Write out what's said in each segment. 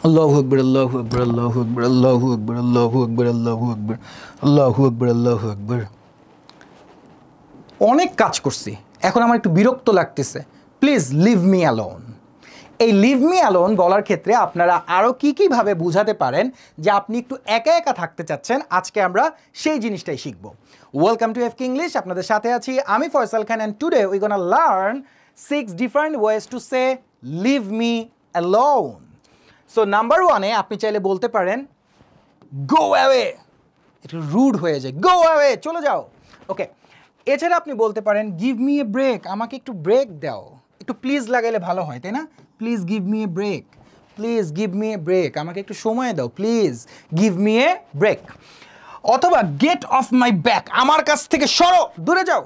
আল্লাহু আকবার, আল্লাহু আকবার, আল্লাহু আকবার, আল্লাহু আকবার, আল্লাহু আকবার, আল্লাহু আকবার, আল্লাহু আকবার, আল্লাহু আকবার। অনেক কাজ করছি, এখন আমার একটু বিরক্ত লাগতেছে, প্লিজ লিভ মি অ্যালোন। এই লিভ মি অ্যালোন বলার ক্ষেত্রে আপনারা আরও কীভাবে বোঝাতে পারেন যে আপনি একটু একা একা থাকতে চাচ্ছেন, আজকে আমরা সেই জিনিসটাই শিখব। ওয়েলকাম টু এফকে ইংলিশ, আপনাদের সাথে আছি আমি Faisal Khan, and today we gonna learn 6 different ways to say leave me alone. So number 1-এ আপনি চাইলে বলতে পারেন গো অ্যাওয়ে, একটু রুড হয়ে যায়, গো অ্যাওয়ে, চলে যাও। ওকে, এছাড়া আপনি বলতে পারেন গিভ মি এ ব্রেক, আমাকে একটু ব্রেক দাও, একটু প্লিজ লাগাইলে ভালো হয়, তাই না? Please give me a break, please give me a break, আমাকে একটু সময় দাও, please give me a break. অথবা গেট অফ মাই ব্যাক, আমার কাছ থেকে সরো, দূরে যাও,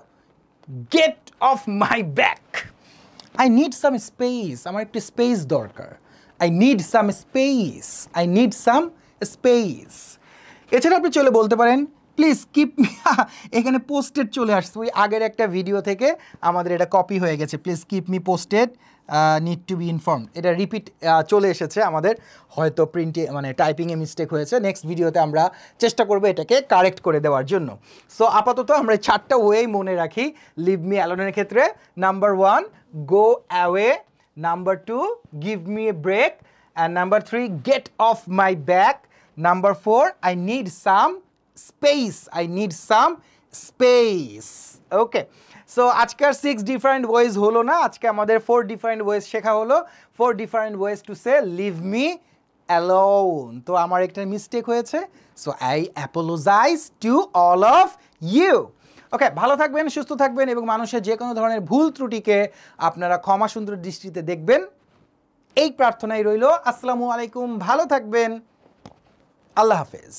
get off my back. I need some space, আমার একটু স্পেস দরকার, I need some space, I need some space. এছাড়া আপনি চলে বলতে পারেন প্লিজ কিপ মি, এখানে পোস্টেড চলে আসছে, ওই আগের একটা ভিডিও থেকে আমাদের এটা কপি হয়ে গেছে, please keep me posted, need to B informed, এটা রিপিট চলে এসেছে আমাদের, হয়তো প্রিন্টে মানে টাইপিংয়ে মিস্টেক হয়েছে, নেক্সট ভিডিওতে আমরা চেষ্টা করবো এটাকে কারেক্ট করে দেওয়ার জন্য। সো আপাতত আমরা 4টা ওয়েই মনে রাখি লিভ মি অ্যালোনের ক্ষেত্রে। Number 1 go away, number 2 give me a break, and number 3 get off my back, number 4 I need some space, I need some space. Okay, so আজকের 6 ডিফারেন্ট ওয়েজ হলো না, আজকে আমাদের 4 ডিফারেন্ট ওয়েজ শেখা হলো, 4 different ways to say leave me alone. তো আমার একটা মিস্টেক হয়েছে, so I apologize to all of you. Okay, ভালো থাকবেন, সুস্থ থাকবেন, এবং মানুষের যে কোনো ধরনের ভুল ত্রুটিকে আপনারা ক্ষমা সুন্দর দৃষ্টিতে দেখবেন, এই প্রার্থনাই রইল। আসসালামু আলাইকুম, ভালো থাকবেন, আল্লাহ হাফেজ।